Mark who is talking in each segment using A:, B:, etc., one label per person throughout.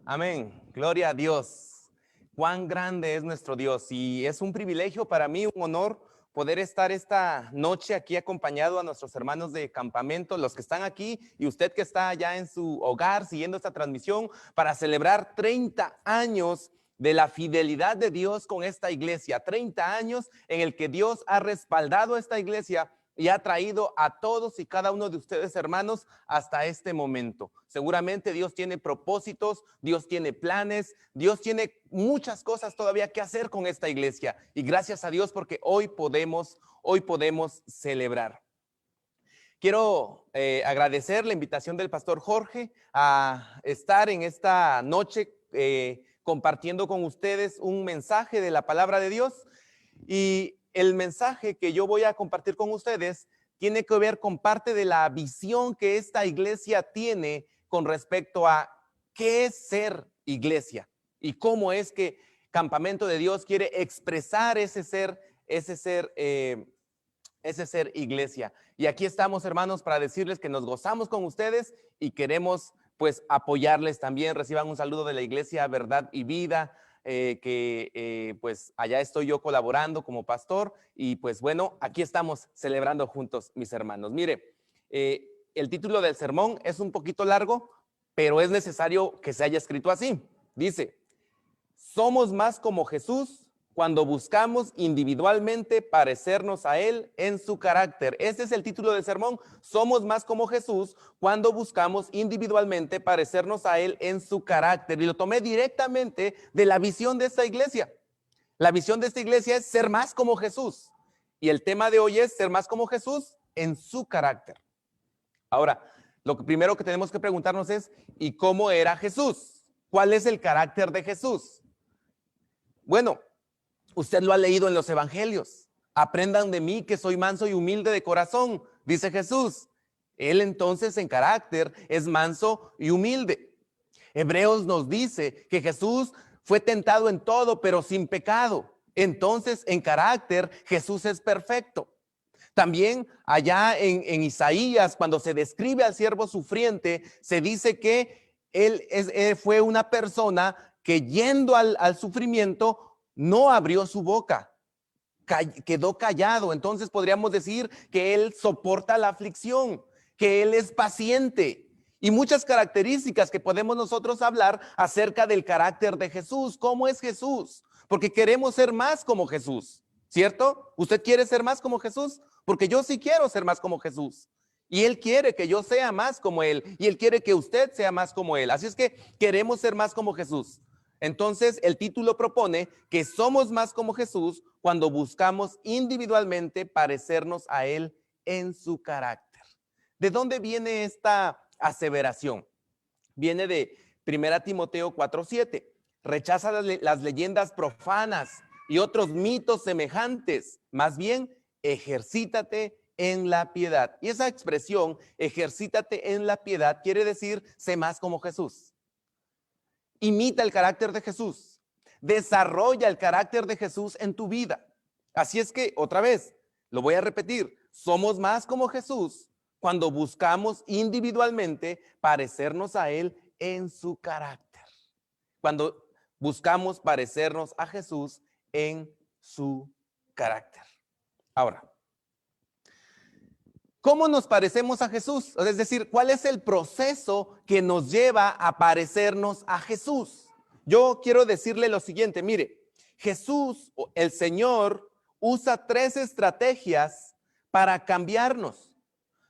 A: Amén. Gloria a Dios. Cuán grande es nuestro Dios. Y es un privilegio para mí, un honor poder estar esta noche aquí acompañado a nuestros hermanos de campamento, los que están aquí y usted que está allá en su hogar siguiendo esta transmisión para celebrar 30 años de la fidelidad de Dios con esta iglesia. 30 años en el que Dios ha respaldado esta iglesia y ha traído a todos y cada uno de ustedes, hermanos, hasta este momento. Seguramente Dios tiene propósitos, Dios tiene planes, Dios tiene muchas cosas todavía que hacer con esta iglesia. Y gracias a Dios porque hoy podemos celebrar. Quiero agradecer la invitación del pastor Jorge a estar en esta noche compartiendo con ustedes un mensaje de la palabra de Dios. Y el mensaje que yo voy a compartir con ustedes tiene que ver con parte de la visión que esta iglesia tiene con respecto a qué es ser iglesia y cómo es que Campamento de Dios quiere expresar ese ser iglesia. Y aquí estamos, hermanos, para decirles que nos gozamos con ustedes y queremos pues apoyarles también. Reciban un saludo de la iglesia Verdad y Vida, pues allá estoy yo colaborando como pastor y pues bueno, aquí estamos celebrando juntos, mis hermanos. Mire, el título del sermón es un poquito largo, pero es necesario que se haya escrito así. Dice: somos más como Jesús cuando buscamos individualmente parecernos a Él en su carácter. Este es el título del sermón. Somos más como Jesús cuando buscamos individualmente parecernos a Él en su carácter. Y lo tomé directamente de la visión de esta iglesia. La visión de esta iglesia es ser más como Jesús. Y el tema de hoy es ser más como Jesús en su carácter. Ahora, lo primero que tenemos que preguntarnos es, ¿y cómo era Jesús? ¿Cuál es el carácter de Jesús? Bueno, usted lo ha leído en los evangelios. Aprendan de mí que soy manso y humilde de corazón, dice Jesús. Él entonces en carácter es manso y humilde. Hebreos nos dice que Jesús fue tentado en todo, pero sin pecado. Entonces en carácter Jesús es perfecto. También allá en Isaías, cuando se describe al siervo sufriente, se dice que él fue una persona que yendo al sufrimiento no abrió su boca, quedó callado. Entonces podríamos decir que él soporta la aflicción, que él es paciente y muchas características que podemos nosotros hablar acerca del carácter de Jesús. ¿Cómo es Jesús? Porque queremos ser más como Jesús, ¿cierto? ¿Usted quiere ser más como Jesús? Porque yo sí quiero ser más como Jesús. Y Él quiere que yo sea más como Él. Y Él quiere que usted sea más como Él. Así es que queremos ser más como Jesús. Entonces, el título propone que somos más como Jesús cuando buscamos individualmente parecernos a Él en su carácter. ¿De dónde viene esta aseveración? Viene de 1 Timoteo 4:7. Rechaza las leyendas profanas y otros mitos semejantes. Más bien, ejercítate en la piedad. Y esa expresión, ejercítate en la piedad, quiere decir, sé más como Jesús. Imita el carácter de Jesús. Desarrolla el carácter de Jesús en tu vida. Así es que, otra vez, lo voy a repetir, somos más como Jesús cuando buscamos individualmente parecernos a Él en su carácter. Cuando buscamos parecernos a Jesús en su carácter. Ahora, ¿cómo nos parecemos a Jesús? Es decir, ¿cuál es el proceso que nos lleva a parecernos a Jesús? Yo quiero decirle lo siguiente, mire, Jesús, el Señor, usa 3 estrategias para cambiarnos,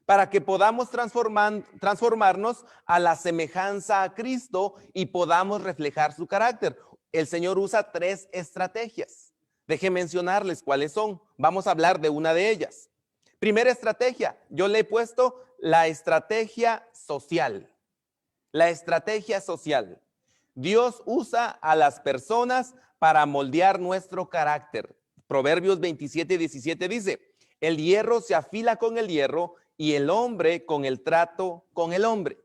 A: para que podamos transformarnos a la semejanza a Cristo y podamos reflejar su carácter. El Señor usa 3 estrategias. Deje mencionarles cuáles son. Vamos a hablar de una de ellas. Primera estrategia, yo le he puesto la estrategia social. La estrategia social. Dios usa a las personas para moldear nuestro carácter. Proverbios 27:17 dice: el hierro se afila con el hierro y el hombre con el trato con el hombre.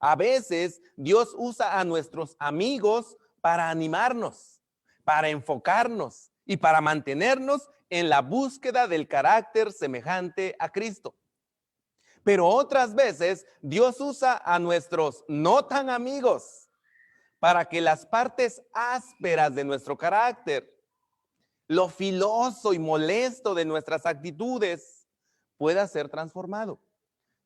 A: A veces Dios usa a nuestros amigos para animarnos, para enfocarnos y para mantenernos en la búsqueda del carácter semejante a Cristo. Pero otras veces Dios usa a nuestros no tan amigos para que las partes ásperas de nuestro carácter, lo filoso y molesto de nuestras actitudes, pueda ser transformado.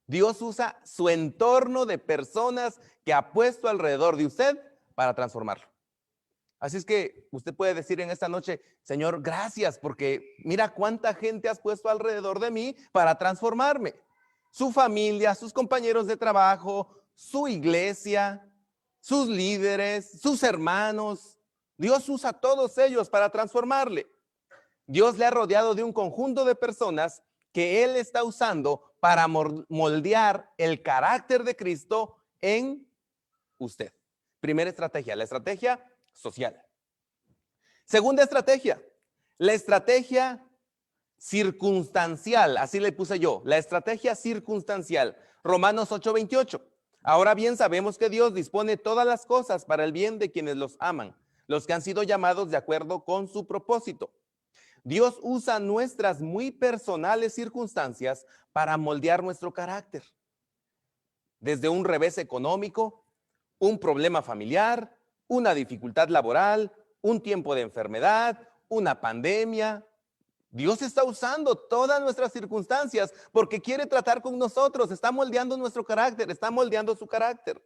A: Dios usa su entorno de personas que ha puesto alrededor de usted para transformarlo. Así es que usted puede decir en esta noche, Señor, gracias, porque mira cuánta gente has puesto alrededor de mí para transformarme. Su familia, sus compañeros de trabajo, su iglesia, sus líderes, sus hermanos. Dios usa a todos ellos para transformarle. Dios le ha rodeado de un conjunto de personas que Él está usando para moldear el carácter de Cristo en usted. Primera estrategia, la estrategia social. Segunda estrategia, la estrategia circunstancial, así le puse yo, la estrategia circunstancial. Romanos 8:28. Ahora bien, sabemos que Dios dispone todas las cosas para el bien de quienes los aman, los que han sido llamados de acuerdo con su propósito. Dios usa nuestras muy personales circunstancias para moldear nuestro carácter. Desde un revés económico, un problema familiar, una dificultad laboral, un tiempo de enfermedad, una pandemia. Dios está usando todas nuestras circunstancias porque quiere tratar con nosotros, está moldeando nuestro carácter, está moldeando su carácter.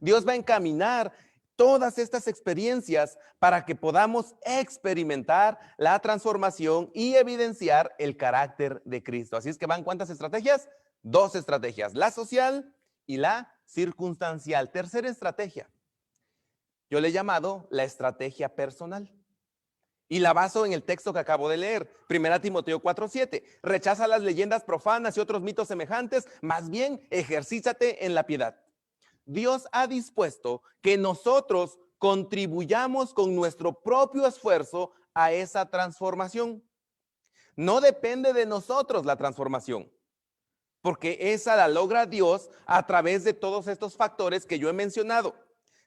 A: Dios va a encaminar todas estas experiencias para que podamos experimentar la transformación y evidenciar el carácter de Cristo. Así es que van, ¿cuántas estrategias? 2 estrategias, la social y la circunstancial. Tercera estrategia, yo le he llamado la estrategia personal. Y la baso en el texto que acabo de leer, 1 Timoteo 4:7. Rechaza las leyendas profanas y otros mitos semejantes, más bien ejercítate en la piedad. Dios ha dispuesto que nosotros contribuyamos con nuestro propio esfuerzo a esa transformación. No depende de nosotros la transformación, porque esa la logra Dios a través de todos estos factores que yo he mencionado.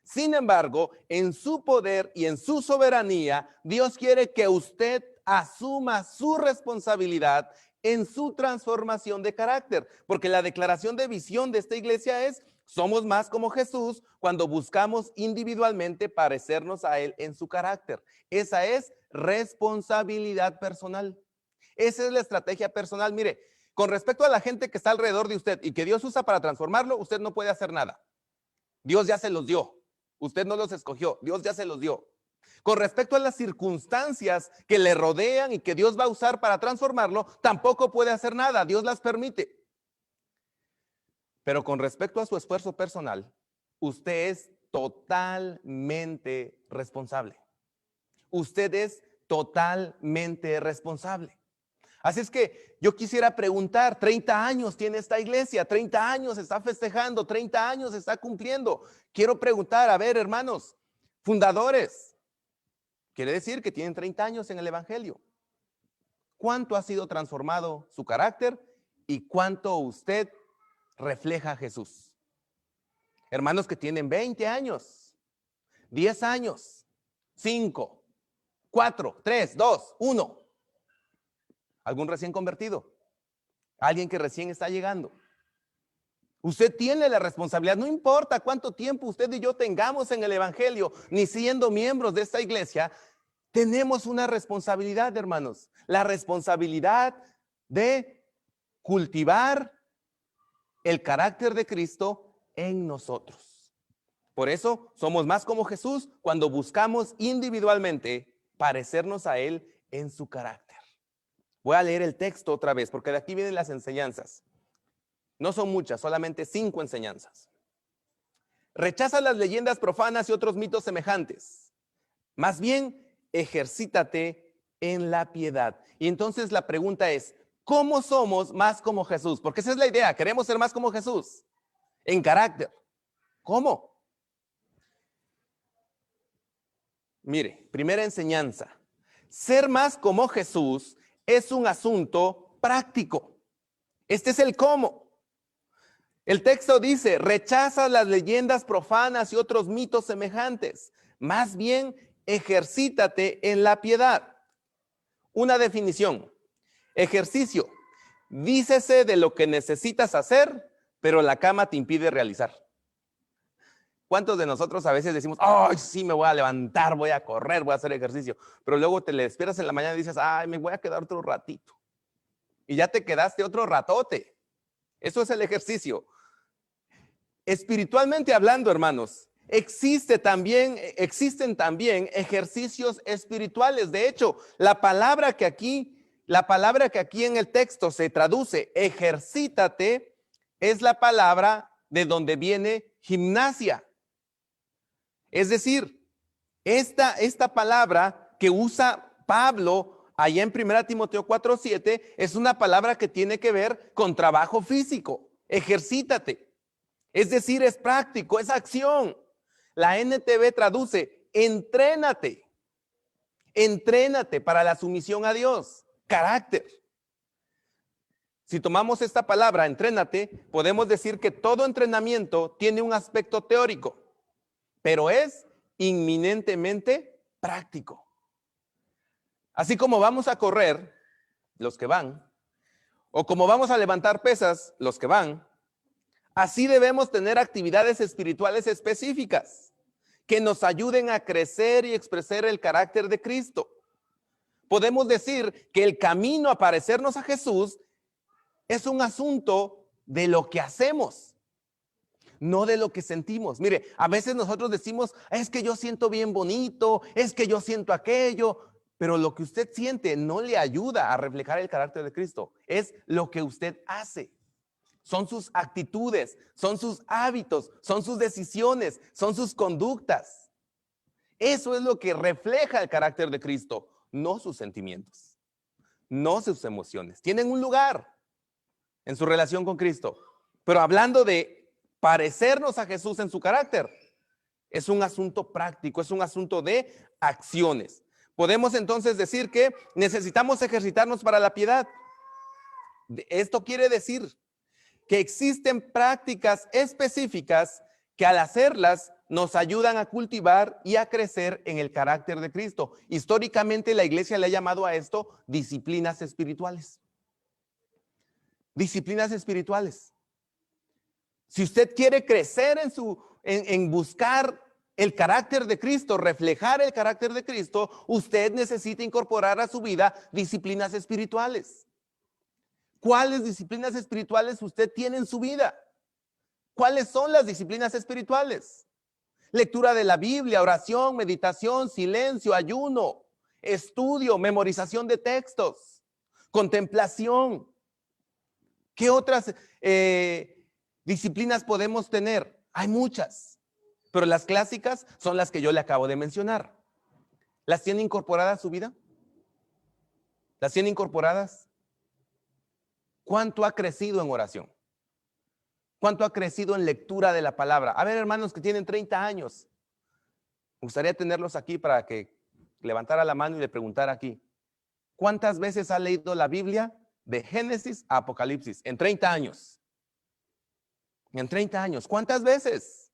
A: Sin embargo, en su poder y en su soberanía, Dios quiere que usted asuma su responsabilidad en su transformación de carácter, porque la declaración de visión de esta iglesia es: somos más como Jesús cuando buscamos individualmente parecernos a Él en su carácter. Esa es responsabilidad personal. Esa es la estrategia personal. Mire, con respecto a la gente que está alrededor de usted y que Dios usa para transformarlo, usted no puede hacer nada. Dios ya se los dio. Usted no los escogió, Dios ya se los dio. Con respecto a las circunstancias que le rodean y que Dios va a usar para transformarlo, tampoco puede hacer nada, Dios las permite. Pero con respecto a su esfuerzo personal, usted es totalmente responsable. Usted es totalmente responsable. Así es que yo quisiera preguntar, 30 años tiene esta iglesia, 30 años está festejando, 30 años está cumpliendo. Quiero preguntar, a ver, hermanos, fundadores, quiere decir que tienen 30 años en el evangelio. ¿Cuánto ha sido transformado su carácter y cuánto usted refleja a Jesús? Hermanos que tienen 20 años, 10 años, 5, 4, 3, 2, 1. ¿Algún recién convertido? ¿Alguien que recién está llegando? Usted tiene la responsabilidad, no importa cuánto tiempo usted y yo tengamos en el evangelio, ni siendo miembros de esta iglesia, tenemos una responsabilidad, hermanos. La responsabilidad de cultivar el carácter de Cristo en nosotros. Por eso somos más como Jesús cuando buscamos individualmente parecernos a Él en su carácter. Voy a leer el texto otra vez porque de aquí vienen las enseñanzas. No son muchas, solamente 5 enseñanzas. Rechaza las leyendas profanas y otros mitos semejantes. Más bien, ejercítate en la piedad. Y entonces la pregunta es, ¿cómo somos más como Jesús? Porque esa es la idea, queremos ser más como Jesús, en carácter. ¿Cómo? Mire, primera enseñanza. Ser más como Jesús es un asunto práctico. Este es el cómo. El texto dice, rechaza las leyendas profanas y otros mitos semejantes. Más bien, ejercítate en la piedad. Una definición. Ejercicio. Dícese de lo que necesitas hacer, pero la cama te impide realizar. ¿Cuántos de nosotros a veces decimos, ay, sí, me voy a levantar, voy a correr, voy a hacer ejercicio? Pero luego te le despiertas en la mañana y dices, ay, me voy a quedar otro ratito. Y ya te quedaste otro ratote. Eso es el ejercicio. Espiritualmente hablando, hermanos, existen también ejercicios espirituales. De hecho, la palabra que aquí en el texto se traduce ejercítate es la palabra de donde viene gimnasia. Es decir, esta palabra que usa Pablo allá en 1 Timoteo 4:7 es una palabra que tiene que ver con trabajo físico. Ejercítate. Es decir, es práctico, es acción. La NTV traduce, entrénate. Entrénate para la sumisión a Dios. Carácter. Si tomamos esta palabra, entrénate, podemos decir que todo entrenamiento tiene un aspecto teórico, pero es inminentemente práctico. Así como vamos a correr, los que van, o como vamos a levantar pesas, los que van, así debemos tener actividades espirituales específicas que nos ayuden a crecer y expresar el carácter de Cristo. Podemos decir que el camino a parecernos a Jesús es un asunto de lo que hacemos, no de lo que sentimos. Mire, a veces nosotros decimos, es que yo siento bien bonito, es que yo siento aquello, pero lo que usted siente no le ayuda a reflejar el carácter de Cristo. Es lo que usted hace. Son sus actitudes, son sus hábitos, son sus decisiones, son sus conductas. Eso es lo que refleja el carácter de Cristo, no sus sentimientos, no sus emociones. Tienen un lugar en su relación con Cristo, pero hablando de parecernos a Jesús en su carácter, es un asunto práctico, es un asunto de acciones. Podemos entonces decir que necesitamos ejercitarnos para la piedad. Esto quiere decir que existen prácticas específicas que al hacerlas nos ayudan a cultivar y a crecer en el carácter de Cristo. Históricamente la iglesia le ha llamado a esto disciplinas espirituales. Disciplinas espirituales. Si usted quiere crecer en buscar el carácter de Cristo, reflejar el carácter de Cristo, usted necesita incorporar a su vida disciplinas espirituales. ¿Cuáles disciplinas espirituales usted tiene en su vida? ¿Cuáles son las disciplinas espirituales? Lectura de la Biblia, oración, meditación, silencio, ayuno, estudio, memorización de textos, contemplación. ¿Qué otras disciplinas podemos tener? Hay muchas, pero las clásicas son las que yo le acabo de mencionar. ¿Las tiene incorporadas a su vida? ¿Las tiene incorporadas? ¿Cuánto ha crecido en oración? ¿Cuánto ha crecido en lectura de la palabra? A ver, hermanos que tienen 30 años. Me gustaría tenerlos aquí para que levantara la mano y le preguntara aquí. ¿Cuántas veces ha leído la Biblia de Génesis a Apocalipsis? En 30 años. En 30 años. ¿Cuántas veces?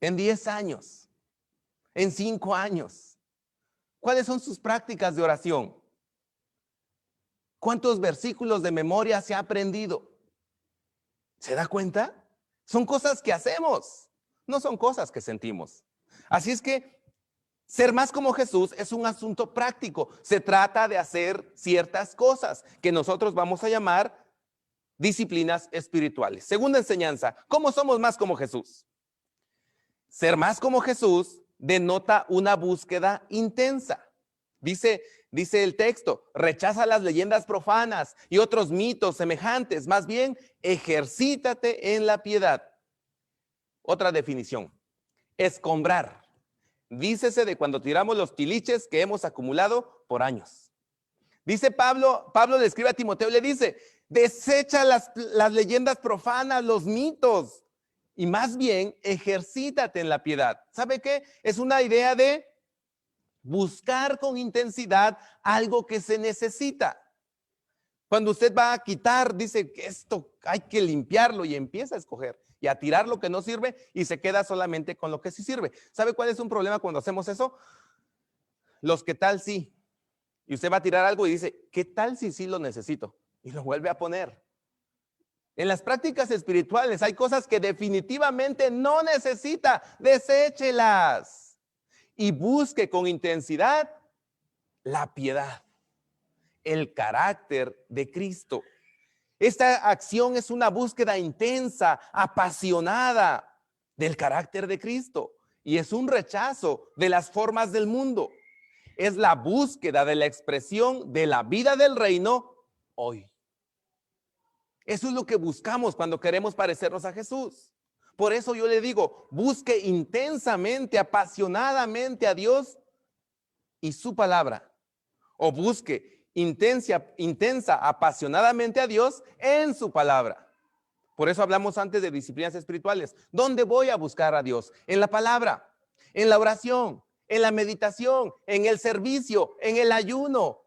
A: En 10 años. En 5 años. ¿Cuáles son sus prácticas de oración? ¿Cuántos versículos de memoria se ha aprendido? ¿Se da cuenta? Son cosas que hacemos, no son cosas que sentimos. Así es que ser más como Jesús es un asunto práctico. Se trata de hacer ciertas cosas que nosotros vamos a llamar disciplinas espirituales. Segunda enseñanza, ¿cómo somos más como Jesús? Ser más como Jesús denota una búsqueda intensa. Dice el texto, rechaza las leyendas profanas y otros mitos semejantes, más bien ejercítate en la piedad. Otra definición, escombrar. Dícese de cuando tiramos los tiliches que hemos acumulado por años. Dice Pablo le escribe a Timoteo y le dice, desecha las leyendas profanas, los mitos, y más bien ejercítate en la piedad. ¿Sabe qué? Es una idea de buscar con intensidad algo que se necesita. Cuando usted va a quitar, dice que esto hay que limpiarlo y empieza a escoger y a tirar lo que no sirve y se queda solamente con lo que sí sirve. ¿Sabe cuál es un problema cuando hacemos eso? Los que tal sí. Y usted va a tirar algo y dice, ¿qué tal si sí lo necesito? Y lo vuelve a poner. En las prácticas espirituales hay cosas que definitivamente no necesita. Deséchelas y busque con intensidad la piedad, el carácter de Cristo. Esta acción es una búsqueda intensa, apasionada del carácter de Cristo y es un rechazo de las formas del mundo. Es la búsqueda de la expresión de la vida del reino hoy. Eso es lo que buscamos cuando queremos parecernos a Jesús. Por eso yo le digo, busque intensamente, apasionadamente a Dios y su palabra. O busque intensa, apasionadamente a Dios en su palabra. Por eso hablamos antes de disciplinas espirituales. ¿Dónde voy a buscar a Dios? En la palabra, en la oración, en la meditación, en el servicio, en el ayuno,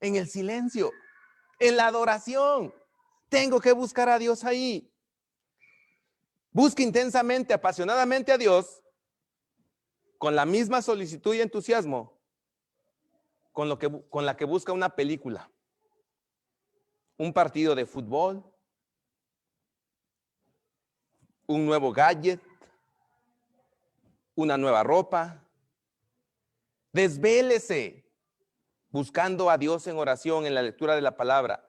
A: en el silencio, en la adoración. Tengo que buscar a Dios ahí. Busque intensamente, apasionadamente a Dios con la misma solicitud y entusiasmo con la que busca una película, un partido de fútbol, un nuevo gadget, una nueva ropa. Desvélese buscando a Dios en oración, en la lectura de la palabra.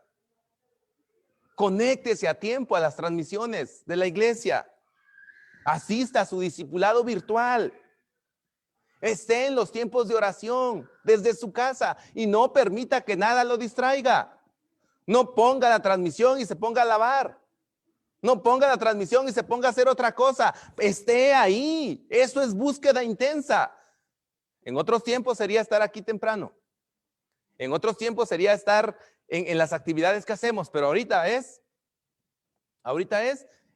A: Conéctese a tiempo a las transmisiones de la iglesia. Asista a su discipulado virtual. Esté en los tiempos de oración desde su casa y no permita que nada lo distraiga. No ponga la transmisión y se ponga a lavar. No ponga la transmisión y se ponga a hacer otra cosa. Esté ahí. Eso es búsqueda intensa. En otros tiempos sería estar aquí temprano. En otros tiempos sería estar en las actividades que hacemos, pero ahorita es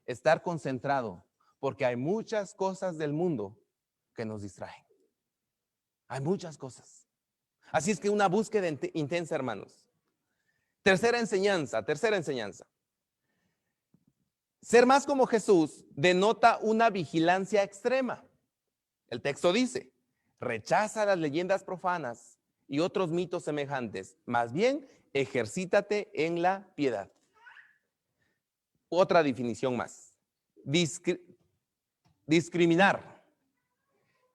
A: estar concentrado, porque hay muchas cosas del mundo que nos distraen. Hay muchas cosas. Así es que una búsqueda intensa, hermanos. Tercera enseñanza. Ser más como Jesús denota una vigilancia extrema. El texto dice, rechaza las leyendas profanas y otros mitos semejantes. Más bien, ejercítate en la piedad. Otra definición más. Discriminar.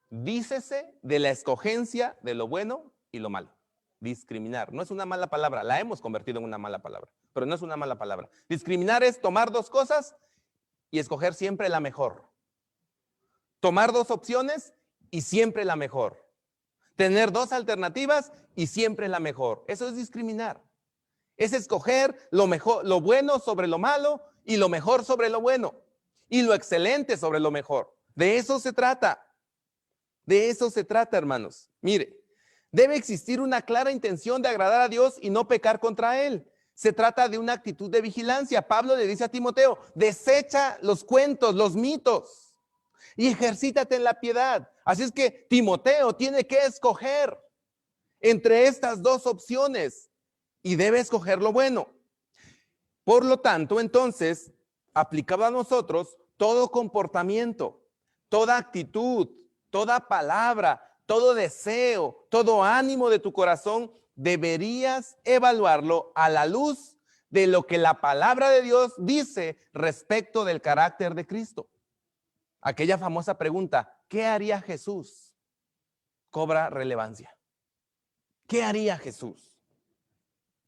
A: Dícese de la escogencia de lo bueno y lo malo. Discriminar. No es una mala palabra. La hemos convertido en una mala palabra, pero no es una mala palabra. Discriminar es tomar dos cosas y escoger siempre la mejor. Tomar dos opciones y siempre la mejor. Tener dos alternativas y siempre la mejor. Eso es discriminar. Es escoger lo mejor, lo bueno sobre lo malo y lo mejor sobre lo bueno y lo excelente sobre lo mejor. De eso se trata. De eso se trata, hermanos. Mire, debe existir una clara intención de agradar a Dios y no pecar contra Él. Se trata de una actitud de vigilancia. Pablo le dice a Timoteo, desecha los cuentos, los mitos y ejercítate en la piedad. Así es que Timoteo tiene que escoger entre estas dos opciones y debe escoger lo bueno. Por lo tanto, entonces, aplicado a nosotros, todo comportamiento, toda actitud, toda palabra, todo deseo, todo ánimo de tu corazón, deberías evaluarlo a la luz de lo que la palabra de Dios dice respecto del carácter de Cristo. Aquella famosa pregunta, ¿qué haría Jesús? Cobra relevancia. ¿Qué haría Jesús?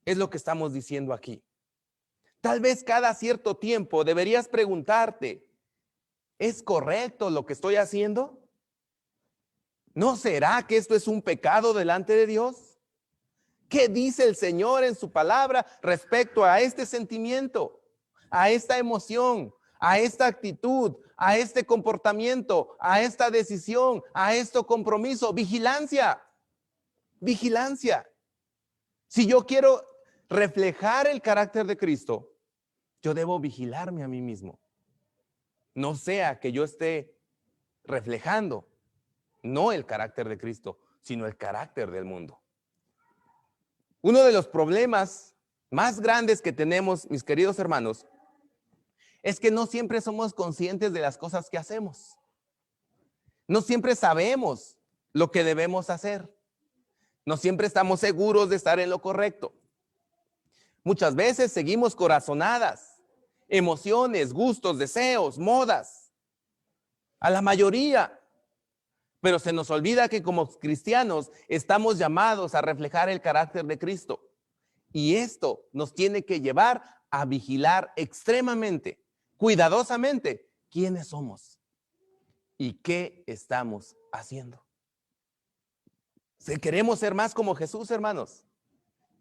A: Es lo que estamos diciendo aquí. Tal vez cada cierto tiempo deberías preguntarte, ¿es correcto lo que estoy haciendo? ¿No será que esto es un pecado delante de Dios? ¿Qué dice el Señor en su palabra respecto a este sentimiento, a esta emoción, a esta actitud, a este comportamiento, a esta decisión, a este compromiso? Vigilancia, vigilancia. Si yo quiero reflejar el carácter de Cristo, yo debo vigilarme a mí mismo. No sea que yo esté reflejando no el carácter de Cristo, sino el carácter del mundo. Uno de los problemas más grandes que tenemos, mis queridos hermanos, es que no siempre somos conscientes de las cosas que hacemos. No siempre sabemos lo que debemos hacer. No siempre estamos seguros de estar en lo correcto. Muchas veces seguimos corazonadas emociones, gustos, deseos, modas, a la mayoría. Pero se nos olvida que como cristianos estamos llamados a reflejar el carácter de Cristo. Y esto nos tiene que llevar a vigilar extremadamente, cuidadosamente, quiénes somos y qué estamos haciendo. Si queremos ser más como Jesús, hermanos,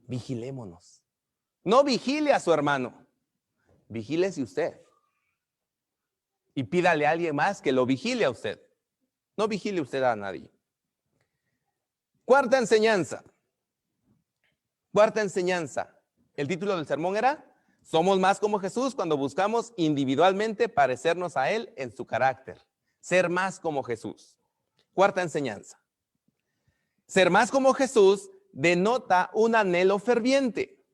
A: vigilémonos. No vigile a su hermano, vigílese usted. Y pídale a alguien más que lo vigile a usted. No vigile usted a nadie. Cuarta enseñanza. Cuarta enseñanza. El título del sermón era: somos más como Jesús cuando buscamos individualmente parecernos a Él en su carácter. Ser más como Jesús. Cuarta enseñanza. Ser más como Jesús denota un anhelo ferviente.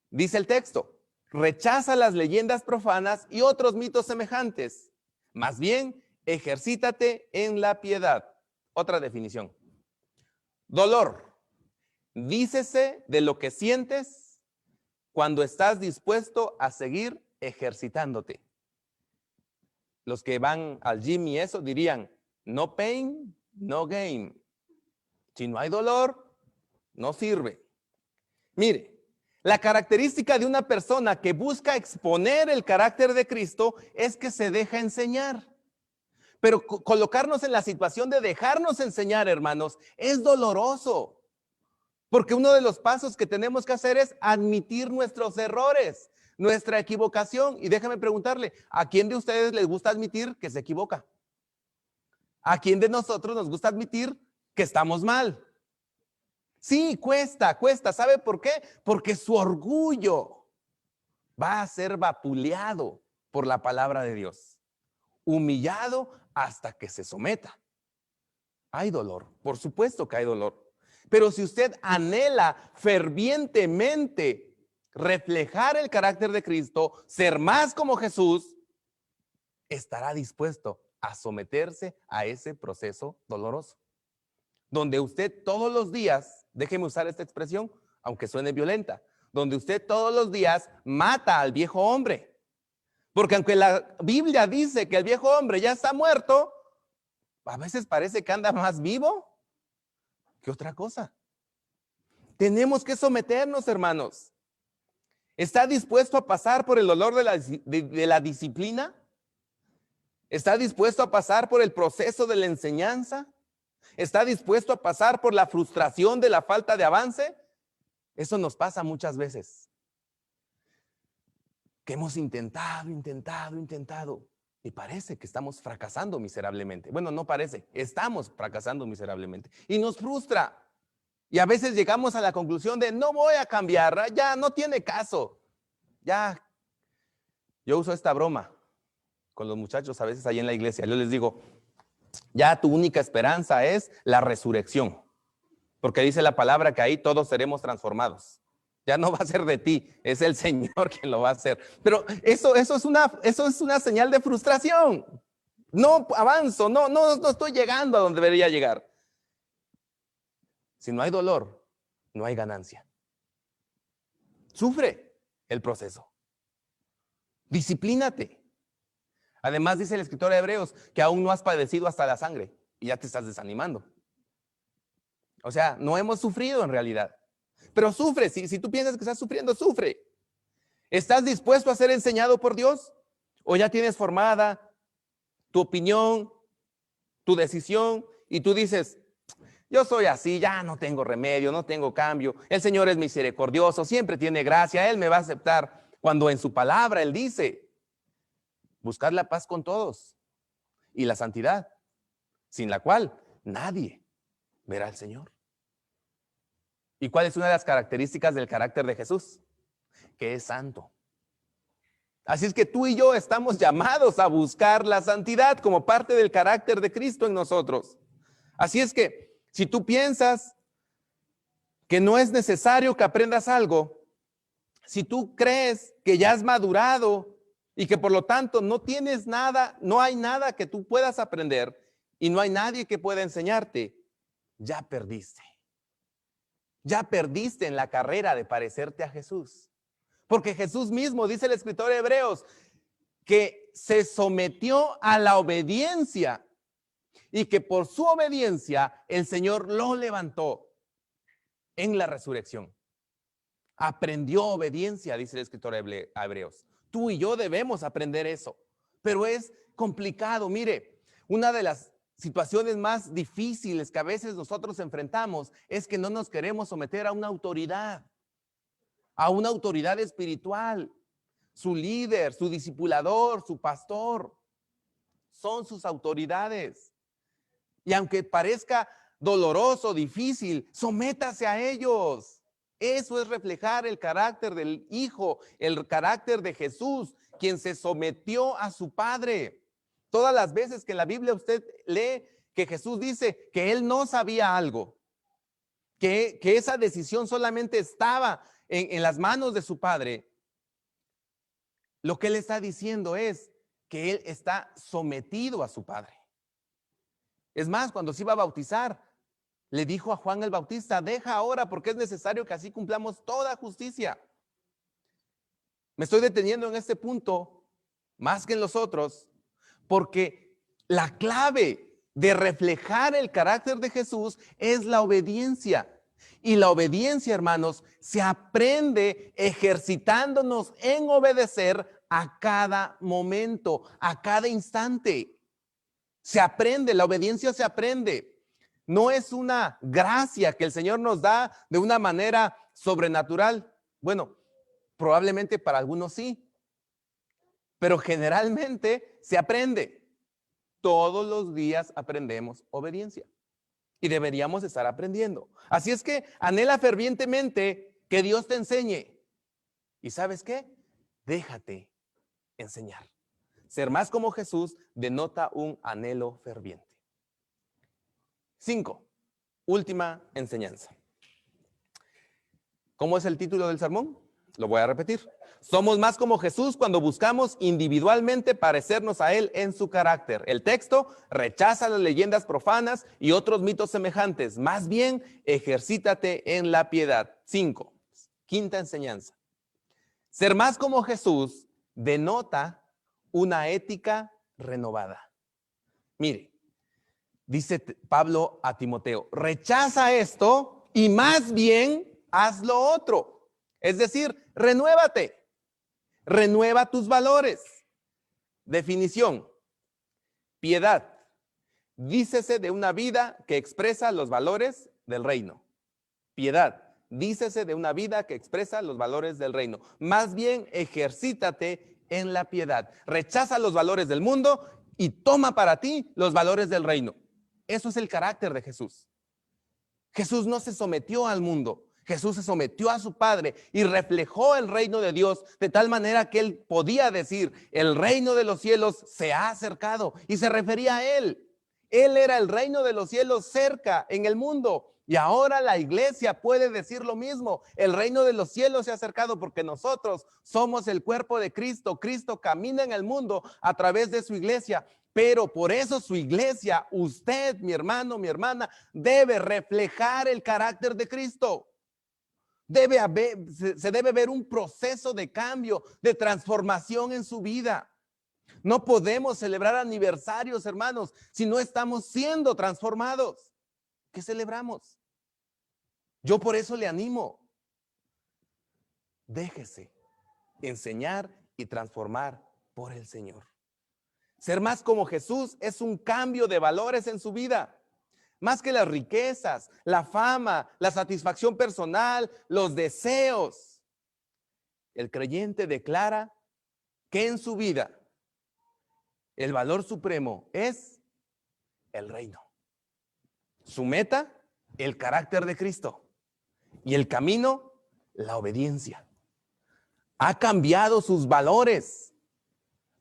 A: Dice el texto: rechaza las leyendas profanas y otros mitos semejantes. Más bien, ejercítate en la piedad. Otra definición. Dolor. Dícese de lo que sientes cuando estás dispuesto a seguir ejercitándote. Los que van al gym y eso dirían: no pain, no gain. Si no hay dolor, no sirve. Mire, la característica de una persona que busca exponer el carácter de Cristo es que se deja enseñar. Pero colocarnos en la situación de dejarnos enseñar, hermanos, es doloroso. Porque uno de los pasos que tenemos que hacer es admitir nuestros errores, nuestra equivocación. Y déjame preguntarle, ¿a quién de ustedes les gusta admitir que se equivoca? ¿A quién de nosotros nos gusta admitir que estamos mal? Sí, cuesta. ¿Sabe por qué? Porque su orgullo va a ser vapuleado por la palabra de Dios, humillado hasta que se someta. Hay dolor, por supuesto que hay dolor. Pero si usted anhela fervientemente reflejar el carácter de Cristo, ser más como Jesús, estará dispuesto a someterse a ese proceso doloroso, donde usted todos los días, déjeme usar esta expresión, aunque suene violenta, donde usted todos los días mata al viejo hombre. Porque aunque la Biblia dice que el viejo hombre ya está muerto, a veces parece que anda más vivo que otra cosa. Tenemos que someternos, hermanos. ¿Está dispuesto a pasar por el dolor de la disciplina? ¿Está dispuesto a pasar por el proceso de la enseñanza? ¿Está dispuesto a pasar por la frustración de la falta de avance? Eso nos pasa muchas veces. Que hemos intentado y parece que estamos fracasando miserablemente. Bueno, no parece, estamos fracasando miserablemente y nos frustra. Y a veces llegamos a la conclusión de no voy a cambiar, ya no tiene caso. Ya, yo uso esta broma con los muchachos a veces ahí en la iglesia. Yo les digo, ya tu única esperanza es la resurrección. Porque dice la palabra que ahí todos seremos transformados. Ya no va a ser de ti, es el Señor quien lo va a hacer. Pero eso es una señal de frustración. No avanzo, no estoy llegando a donde debería llegar. Si no hay dolor, no hay ganancia. Sufre el proceso. Disciplínate. Además dice el escritor de Hebreos que aún no has padecido hasta la sangre y ya te estás desanimando. O sea, no hemos sufrido en realidad. Pero sufre, si tú piensas que estás sufriendo, sufre. ¿Estás dispuesto a ser enseñado por Dios? ¿O ya tienes formada tu opinión, tu decisión y tú dices, yo soy así, ya no tengo remedio, no tengo cambio, el Señor es misericordioso, siempre tiene gracia, Él me va a aceptar? Cuando en su palabra Él dice, buscad la paz con todos y la santidad, sin la cual nadie verá al Señor. ¿Y cuál es una de las características del carácter de Jesús? Que es santo. Así es que tú y yo estamos llamados a buscar la santidad como parte del carácter de Cristo en nosotros. Así es que si tú piensas que no es necesario que aprendas algo, si tú crees que ya has madurado y que por lo tanto no tienes nada, no hay nada que tú puedas aprender y no hay nadie que pueda enseñarte, ya perdiste. Ya perdiste en la carrera de parecerte a Jesús. Porque Jesús mismo, dice el escritor de Hebreos, que se sometió a la obediencia y que por su obediencia el Señor lo levantó en la resurrección. Aprendió obediencia, dice el escritor de Hebreos. Tú y yo debemos aprender eso, pero es complicado. Mire, una de las situaciones más difíciles que a veces nosotros enfrentamos es que no nos queremos someter a una autoridad espiritual. Su líder, su discipulador, su pastor, son sus autoridades. Y aunque parezca doloroso, difícil, sométase a ellos. Eso es reflejar el carácter del Hijo, el carácter de Jesús, quien se sometió a su Padre. Todas las veces que en la Biblia usted lee que Jesús dice que él no sabía algo, que esa decisión solamente estaba en las manos de su Padre, lo que él está diciendo es que él está sometido a su Padre. Es más, cuando se iba a bautizar, le dijo a Juan el Bautista, deja ahora porque es necesario que así cumplamos toda justicia. Me estoy deteniendo en este punto más que en los otros, porque la clave de reflejar el carácter de Jesús es la obediencia. Y la obediencia, hermanos, se aprende ejercitándonos en obedecer a cada momento, a cada instante. Se aprende, la obediencia se aprende. No es una gracia que el Señor nos da de una manera sobrenatural. Bueno, probablemente para algunos sí, pero generalmente se aprende. Todos los días aprendemos obediencia y deberíamos estar aprendiendo. Así es que anhela fervientemente que Dios te enseñe. ¿Y sabes qué? Déjate enseñar. Ser más como Jesús denota un anhelo ferviente. 5. Última enseñanza. ¿Cómo es el título del sermón? Lo voy a repetir. Somos más como Jesús cuando buscamos individualmente parecernos a Él en su carácter. El texto rechaza las leyendas profanas y otros mitos semejantes. Más bien, ejercítate en la piedad. 5. Quinta enseñanza. Ser más como Jesús denota una ética renovada. Mire, dice Pablo a Timoteo, rechaza esto y más bien haz lo otro. Es decir, renuévate. Renueva tus valores. Definición. Piedad. Dícese de una vida que expresa los valores del reino. Piedad. Dícese de una vida que expresa los valores del reino. Más bien, ejercítate en la piedad. Rechaza los valores del mundo y toma para ti los valores del reino. Eso es el carácter de Jesús. Jesús no se sometió al mundo. Jesús se sometió a su Padre y reflejó el reino de Dios de tal manera que él podía decir, el reino de los cielos se ha acercado, y se refería a él. Él era el reino de los cielos cerca en el mundo, y ahora la iglesia puede decir lo mismo. El reino de los cielos se ha acercado porque nosotros somos el cuerpo de Cristo. Cristo camina en el mundo a través de su iglesia. Pero por eso su iglesia, usted, mi hermano, mi hermana, debe reflejar el carácter de Cristo. Se debe ver un proceso de cambio, de transformación en su vida. No podemos celebrar aniversarios, hermanos, si no estamos siendo transformados. ¿Qué celebramos? Yo por eso le animo. Déjese enseñar y transformar por el Señor. Ser más como Jesús es un cambio de valores en su vida. Más que las riquezas, la fama, la satisfacción personal, los deseos. El creyente declara que en su vida el valor supremo es el reino. Su meta, el carácter de Cristo. Y el camino, la obediencia. Ha cambiado sus valores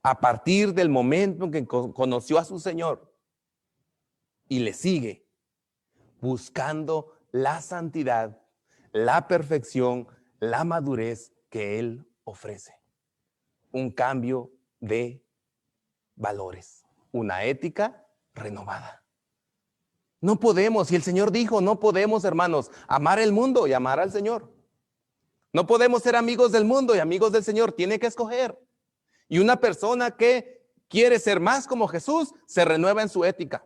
A: a partir del momento en que conoció a su Señor y le sigue buscando la santidad, la perfección, la madurez que Él ofrece. Un cambio de valores, una ética renovada. No podemos, y el Señor dijo, no podemos, hermanos, amar el mundo y amar al Señor. No podemos ser amigos del mundo y amigos del Señor. Tiene que escoger. Y una persona que quiere ser más como Jesús se renueva en su ética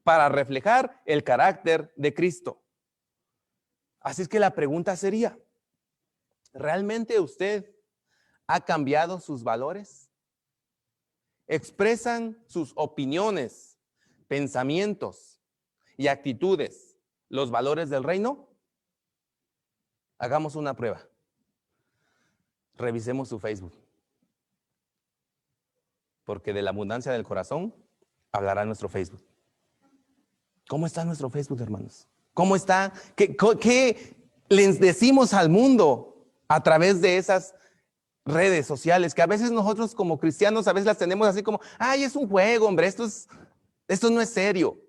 A: para reflejar el carácter de Cristo. Así es que la pregunta sería, ¿realmente usted ha cambiado sus valores? ¿Expresan sus opiniones, pensamientos y actitudes los valores del reino? Hagamos una prueba. Revisemos su Facebook. Porque de la abundancia del corazón hablará nuestro Facebook. ¿Cómo está nuestro Facebook, hermanos? ¿Cómo está? ¿Qué les decimos al mundo a través de esas redes sociales? Que a veces nosotros como cristianos a veces las tenemos así como, ay, es un juego, hombre, esto no es serio.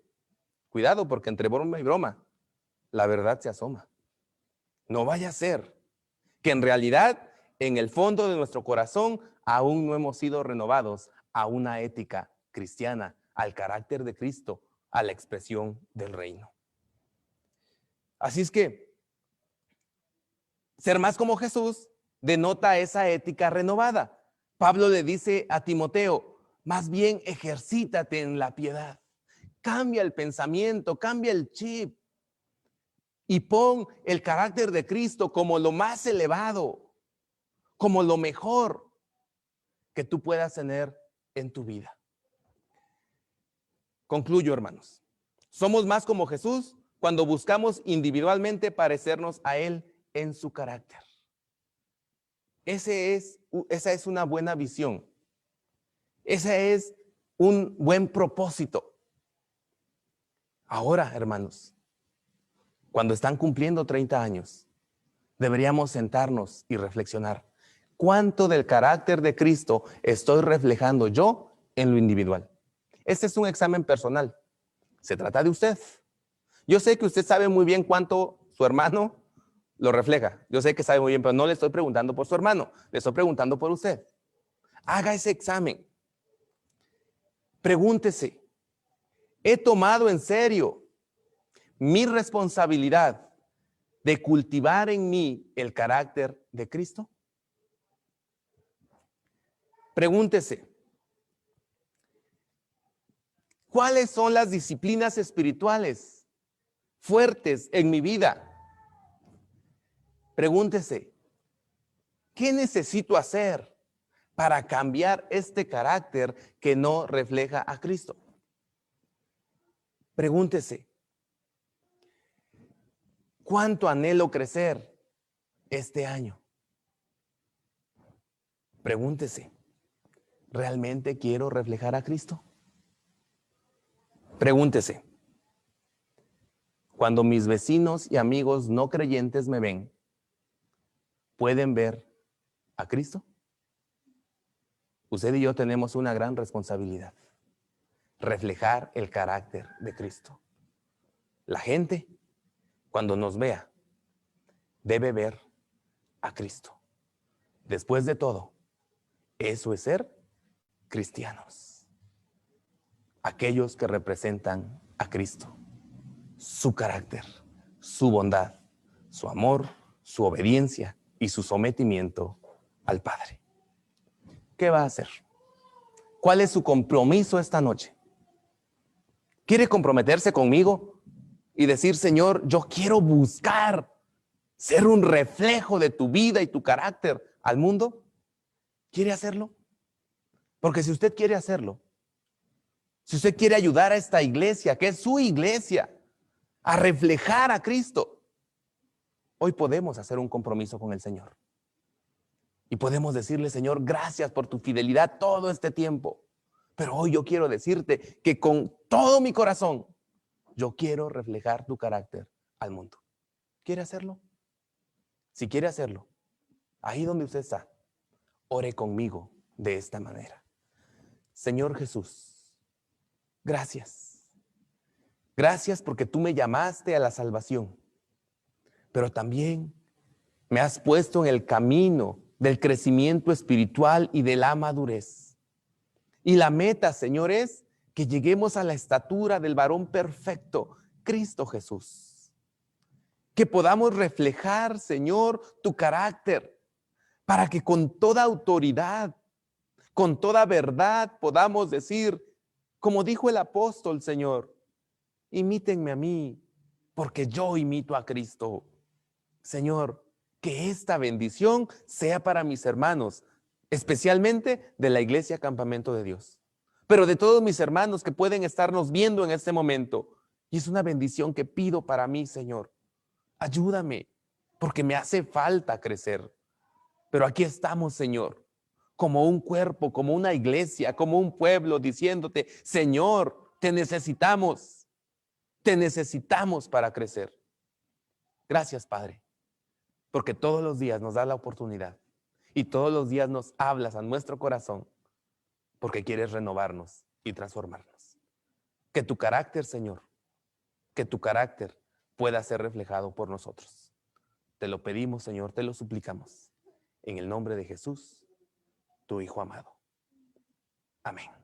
A: Cuidado, porque entre broma y broma, la verdad se asoma. No vaya a ser que en realidad, en el fondo de nuestro corazón, aún no hemos sido renovados a una ética cristiana, al carácter de Cristo, a la expresión del reino. Así es que ser más como Jesús denota esa ética renovada. Pablo le dice a Timoteo, más bien ejercítate en la piedad. Cambia el pensamiento, cambia el chip y pon el carácter de Cristo como lo más elevado, como lo mejor que tú puedas tener en tu vida. Concluyo, hermanos. Somos más como Jesús cuando buscamos individualmente parecernos a Él en su carácter. Esa es una buena visión. Ese es un buen propósito. Ahora, hermanos, cuando están cumpliendo 30 años, deberíamos sentarnos y reflexionar. ¿Cuánto del carácter de Cristo estoy reflejando yo en lo individual? Este es un examen personal. Se trata de usted. Yo sé que usted sabe muy bien cuánto su hermano lo refleja. Yo sé que sabe muy bien, pero no le estoy preguntando por su hermano. Le estoy preguntando por usted. Haga ese examen. Pregúntese, ¿he tomado en serio mi responsabilidad de cultivar en mí el carácter de Cristo? Pregúntese, ¿cuáles son las disciplinas espirituales fuertes en mi vida? Pregúntese, ¿qué necesito hacer para cambiar este carácter que no refleja a Cristo? Pregúntese, ¿cuánto anhelo crecer este año? Pregúntese, ¿realmente quiero reflejar a Cristo? Pregúntese, cuando mis vecinos y amigos no creyentes me ven, ¿pueden ver a Cristo? Usted y yo tenemos una gran responsabilidad, reflejar el carácter de Cristo. La gente, cuando nos vea, debe ver a Cristo. Después de todo, eso es ser cristianos. Aquellos que representan a Cristo, su carácter, su bondad, su amor, su obediencia y su sometimiento al Padre. ¿Qué va a hacer? ¿Cuál es su compromiso esta noche? ¿Quiere comprometerse conmigo y decir, Señor, yo quiero buscar ser un reflejo de tu vida y tu carácter al mundo? ¿Quiere hacerlo? Porque si usted quiere hacerlo, si usted quiere ayudar a esta iglesia, que es su iglesia, a reflejar a Cristo, hoy podemos hacer un compromiso con el Señor. Y podemos decirle, Señor, gracias por tu fidelidad todo este tiempo. Pero hoy yo quiero decirte que con todo mi corazón, yo quiero reflejar tu carácter al mundo. ¿Quiere hacerlo? Si quiere hacerlo, ahí donde usted está, ore conmigo de esta manera. Señor Jesús, gracias. Gracias porque tú me llamaste a la salvación, pero también me has puesto en el camino del crecimiento espiritual y de la madurez. Y la meta, Señor, es que lleguemos a la estatura del varón perfecto, Cristo Jesús. que podamos reflejar, Señor, tu carácter, para que con toda autoridad, con toda verdad podamos decir, como dijo el apóstol, Señor, imítenme a mí, porque yo imito a Cristo. Señor, que esta bendición sea para mis hermanos, especialmente de la Iglesia Campamento de Dios, pero de todos mis hermanos que pueden estarnos viendo en este momento. Y es una bendición que pido para mí, Señor. Ayúdame, porque me hace falta crecer. Pero aquí estamos, Señor, como un cuerpo, como una iglesia, como un pueblo, diciéndote, Señor, te necesitamos para crecer. Gracias, Padre, porque todos los días nos das la oportunidad y todos los días nos hablas a nuestro corazón, porque quieres renovarnos y transformarnos. Que tu carácter, Señor, que tu carácter pueda ser reflejado por nosotros. Te lo pedimos, Señor, te lo suplicamos. En el nombre de Jesús, tu Hijo amado. Amén.